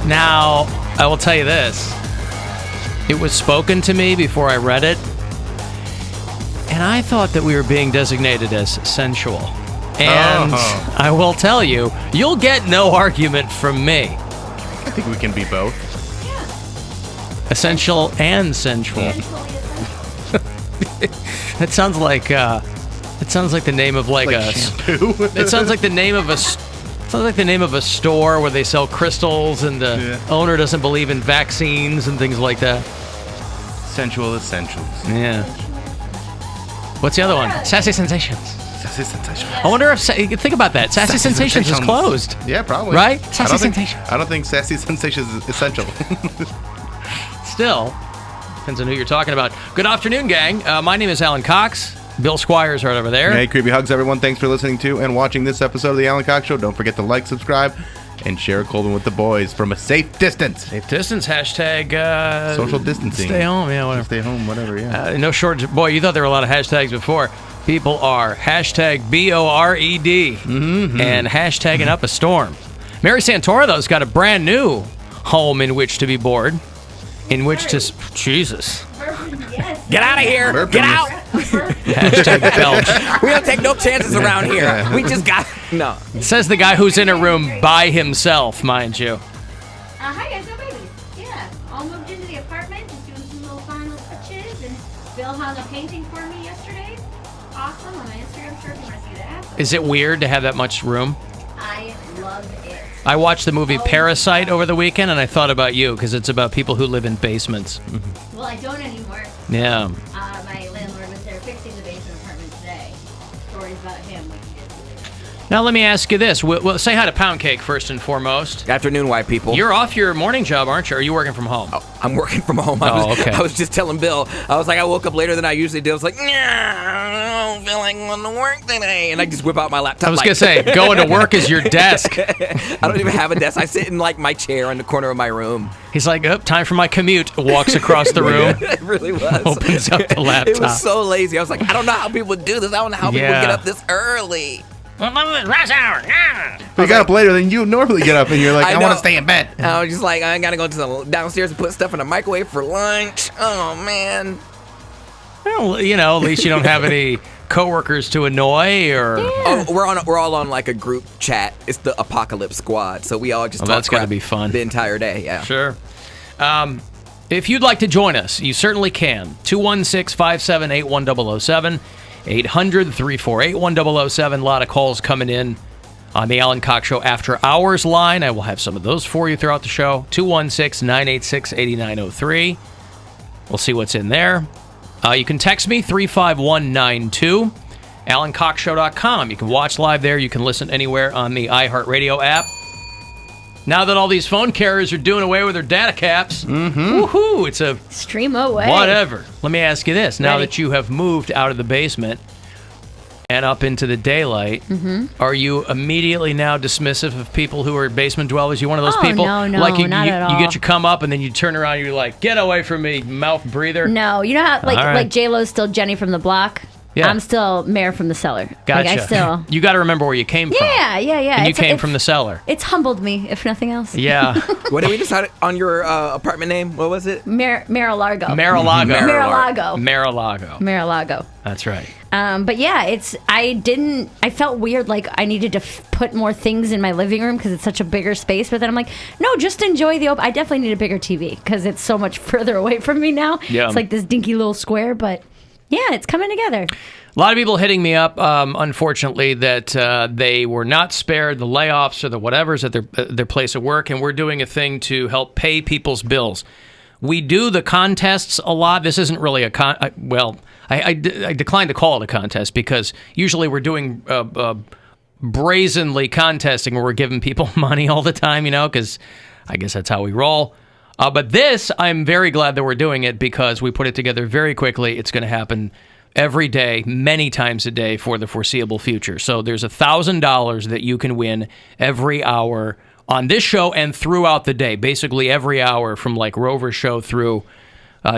Now, I will tell you this. It was spoken to me before I read it, and I thought that we were being designated as sensual. And I will tell you, you'll get no argument from me. I think we can be both. Yeah. Essential and sensual. It sounds like the name of like a shampoo. It sounds like the name of a sounds like the name of a store where they sell crystals and the owner doesn't believe in vaccines and things like that. Sensual essentials. Yeah. What's the other one? Sassy Sensations. Sassy Sensations. I wonder if think about that. Sassy Sensations is closed. Yeah, probably. Right? Sassy Sensations. I don't think Sassy Sensations is essential. Still, depends on who you're talking about. Good afternoon, gang. My name is Alan Cox. Bill Squire is right over there. Hey, creepy hugs, everyone. Thanks for listening to and watching this episode of the Alan Cox Show. Don't forget to like, subscribe, and share a cold one with the boys from a safe distance. Safe distance, hashtag... social distancing. Stay home, yeah, whatever. Stay home, whatever, yeah. No shortage. Boy, you thought there were a lot of hashtags before. People are hashtag BORED and hashtagging up a storm. Mary Santora, though, has got a brand new home in which to be bored. In which to... Jesus. Yes. Get out of here! Burping. Get out! Hashtag belch. We don't take no chances around here. We just got no. Says the guy who's in a room by himself, mind you. Hi guys, no babies. Yeah, all moved into the apartment, just doing some little final touches, and Bill hung a painting for me yesterday. Awesome, on my Instagram story if you want to see that. Is it weird to have that much room? I love it. I watched the movie Parasite over the weekend, and I thought about you, because it's about people who live in basements. Well, I don't anymore. Yeah. My landlord was there fixing the basement apartment today. Stories about him, like he did today. Now, let me ask you this. Well, say hi to Poundcake first and foremost. Afternoon, white people. You're off your morning job, aren't you? Or are you working from home? Oh, I'm working from home. Okay. I was just telling Bill. I was like, I woke up later than I usually do. I was like, I don't feel like going to work today. And I just whip out my laptop. I was going to say, going to work is your desk. I don't even have a desk. I sit in like my chair in the corner of my room. He's like, oh, time for my commute. Walks across the room. It really was. Opens up the laptop. It was so lazy. I was like, I don't know how people do this. I don't know how people get up this early. Rush hour. You got up later than you normally get up, and you're like, I want to stay in bed. I was just like, I gotta go to the downstairs and put stuff in the microwave for lunch. Oh man. Well, you know, at least you don't have any coworkers to annoy, or Oh, we're all on like a group chat. It's the Apocalypse Squad, so we all just talk that's gotta crap be fun the entire day. Yeah. Sure. If you'd like to join us, you certainly can. 216-578-1007. 800-348-1007. A lot of calls coming in on the Alan Cox Show After Hours line. I will have some of those for you throughout the show. 216-986-8903. We'll see what's in there. You can text me, 35192. AlanCoxShow.com. You can watch live there. You can listen anywhere on the iHeartRadio app. Now that all these phone carriers are doing away with their data caps, woohoo, it's a Stream away. whatever. Let me ask you this. Now Ready. that you have moved out of the basement and up into the daylight, are you immediately now dismissive of people who are basement dwellers? You one of those people? No, like you, not at all. You get your come up and then you turn around and you're like, get away from me, mouth breather. No, you know how All right. like J-Lo's still Jenny from the block? Yeah. I'm still Mayor from the cellar. Gotcha. Like I still... You got to remember where you came from. Yeah. And you came from the cellar. It's humbled me, if nothing else. Yeah. What did we decide on your apartment name? What was it? Mar-a-Lago. Mar-a-Lago. Mar-a-Lago. Mar-a-Lago. Mar-a-Lago. That's right. But yeah, I felt weird, like I needed to put more things in my living room because it's such a bigger space. But then I'm like, no, just enjoy the I definitely need a bigger TV because it's so much further away from me now. Yeah. It's like this dinky little square, but yeah, it's coming together. A lot of people hitting me up, unfortunately, that they were not spared the layoffs or the whatevers at their place of work, and we're doing a thing to help pay people's bills. We do the contests a lot. This isn't really a I declined to call it a contest because usually we're doing brazenly contesting where we're giving people money all the time, you know, because I guess that's how we roll. But this, I'm very glad that we're doing it because we put it together very quickly. It's going to happen every day, many times a day for the foreseeable future. So there's $1,000 that you can win every hour on this show and throughout the day. Basically every hour from like Rover's show through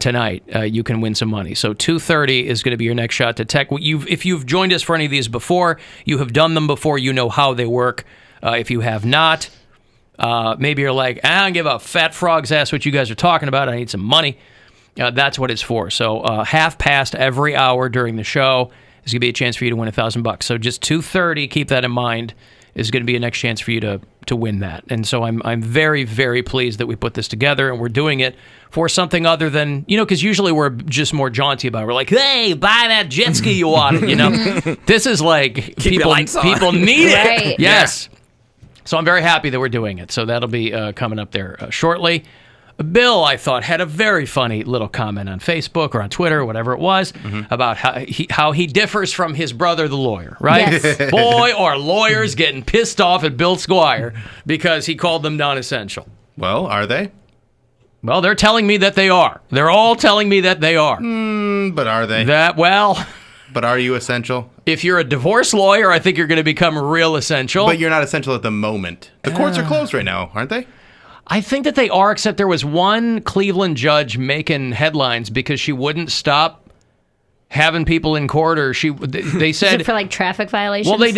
tonight, you can win some money. So 2:30 is going to be your next shot to tech. If you've joined us for any of these before, you have done them before, you know how they work. If you have not, maybe you're like, I don't give a fat frog's ass what you guys are talking about. I need some money. That's what it's for. So half past every hour during the show is going to be a chance for you to win $1,000. So just 2:30, keep that in mind, is going to be a next chance for you to win that. And so I'm very, very pleased that we put this together, and we're doing it for something other than, because usually we're just more jaunty about it. We're like, hey, buy that jet ski you wanted, This is like people need it. Right. Yes. Yeah. So I'm very happy that we're doing it. So that'll be coming up there shortly. Bill, I thought, had a very funny little comment on Facebook or on Twitter or whatever it was about how he differs from his brother, the lawyer, right? Yes. Boy, are lawyers getting pissed off at Bill Squire because he called them non-essential. Well, are they? Well, they're telling me that they are. They're all telling me that they are. But are they? But are you essential? If you're a divorce lawyer, I think you're going to become real essential. But you're not essential at the moment. The courts are closed right now, aren't they? I think that they are, except there was one Cleveland judge making headlines because she wouldn't stop having people in court, or they said Is it for like traffic violations? Well, they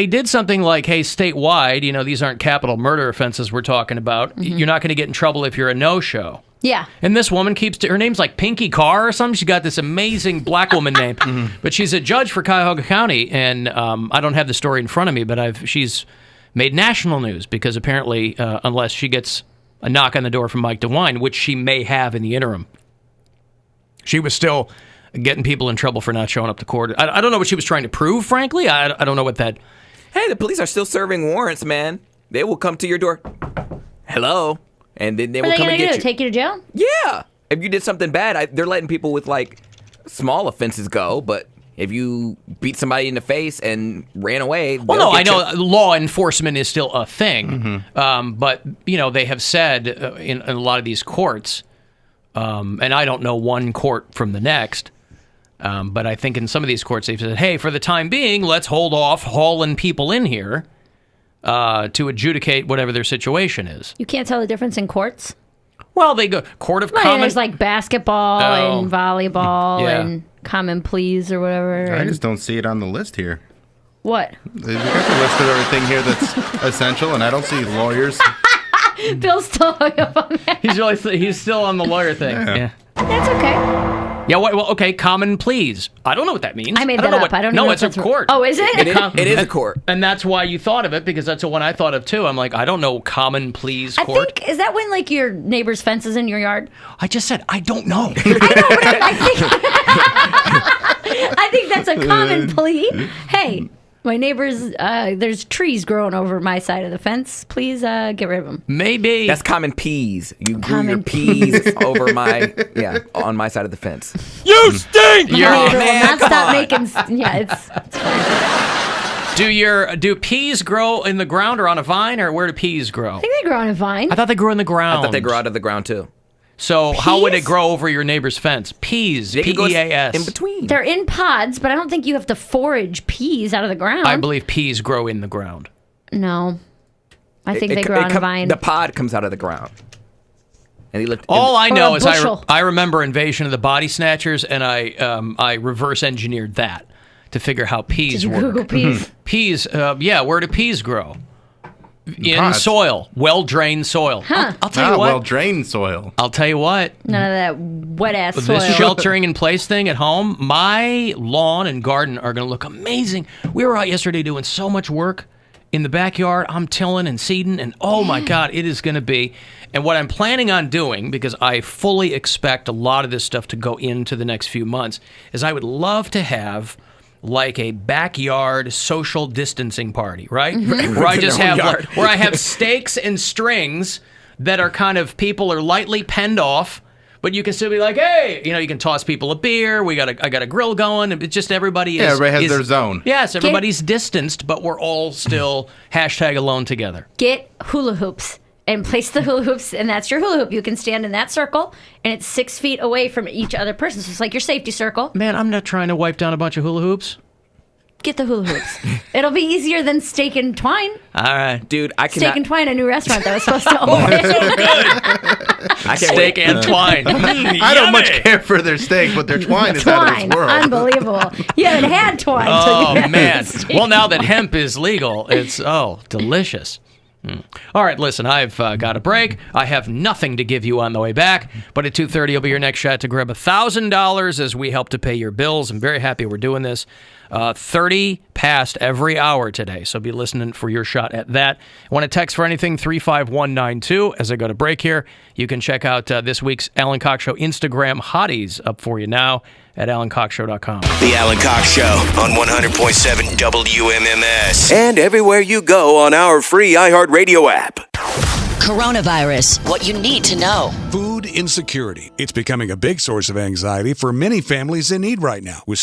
did something like, hey, statewide, these aren't capital murder offenses we're talking about. You're not going to get in trouble if you're a no-show. Yeah. And this woman her name's like Pinky Carr or something. She's got this amazing black woman name, but she's a judge for Cuyahoga County, and I don't have the story in front of me, but she's made national news because apparently, unless she gets a knock on the door from Mike DeWine, which she may have in the interim, she was still getting people in trouble for not showing up to court. I don't know what she was trying to prove, frankly. I don't know what that... Hey, the police are still serving warrants, man. They will come to your door. Hello. And then they will come and get you. Take you to jail? Yeah. If you did something bad, they're letting people with, like, small offenses go, but... If you beat somebody in the face and ran away, well, no, I know law enforcement is still a thing, but they have said in a lot of these courts, and I don't know one court from the next, but I think in some of these courts they've said, hey, for the time being, let's hold off hauling people in here to adjudicate whatever their situation is. You can't tell the difference in courts? Well, they go court of common. There's like basketball and volleyball and common pleas or whatever. I just don't see it on the list here. What? We got the list of everything here that's essential, and I don't see lawyers. Bill's still hung up on that. He's still on the lawyer thing. Yeah. That's okay. Yeah, well, okay, common pleas. I don't know what that means. I made that up. I don't know. No, it's a court. Oh, is it? It is a court. And that's why you thought of it, because that's the one I thought of too. I'm like, I don't know common pleas court. I think, is that when like your neighbor's fence is in your yard? I just said, I don't know. I know, but I think that's a common plea. Hey, my neighbor's, there's trees growing over my side of the fence. Please get rid of them. Maybe. That's common peas. You grew your peas over on my side of the fence. You stink! Stop making, it's fine. Do peas grow in the ground or on a vine, or where do peas grow? I think they grow on a vine. I thought they grew in the ground. I thought they grow out of the ground too. So how would it grow over your neighbor's fence? Peas, P-E-A-S. In between. They're in pods, but I don't think you have to forage peas out of the ground. I believe peas grow in the ground. No. I think they grow on a vine. The pod comes out of the ground. And all I know is I remember Invasion of the Body Snatchers, and I reverse engineered that to figure how peas work. Did you Google peas? Peas, where do peas grow? In soil, well-drained soil. Huh. I'll tell you what. Well-drained soil. I'll tell you what. None of that wet-ass soil. This sheltering in place thing at home, my lawn and garden are going to look amazing. We were out yesterday doing so much work in the backyard. I'm tilling and seeding, and oh my God, it is going to be. And what I'm planning on doing, because I fully expect a lot of this stuff to go into the next few months, is I would love to have like a backyard social distancing party, right? Where I just have where I have stakes and strings that are kind of, people are lightly penned off, but you can still be like, hey, you can toss people a beer. I got a grill going. It's just everybody is. Yeah, everybody has their zone. Yes, everybody's distanced, but we're all still #alone together. Get hula hoops and place the hula hoops, and that's your hula hoop. You can stand in that circle, and it's 6 feet away from each other person. So it's like your safety circle. Man, I'm not trying to wipe down a bunch of hula hoops. Get the hula hoops. It'll be easier than Steak and Twine. All right. Dude, I cannot... Steak and Twine, a new restaurant that was supposed to open. I can't Steak and Twine. I don't much care for their steak, but their twine is out of this world. Unbelievable. You haven't had twine. Oh, man. Well, now that hemp is legal, it's, delicious. All right, listen, I've got a break. I have nothing to give you on the way back, but at 2:30 will be your next shot to grab $1,000 as we help to pay your bills. I'm very happy we're doing this. 30 past every hour today, so be listening for your shot at that. Want to text for anything, 35192. As I go to break here, you can check out this week's Alan Cox Show Instagram hotties up for you now at alancoxshow.com. The Alan Cox Show on 100.7 WMMS and everywhere you go on our free iHeartRadio app. Coronavirus, what you need to know. Food insecurity. It's becoming a big source of anxiety for many families in need right now, with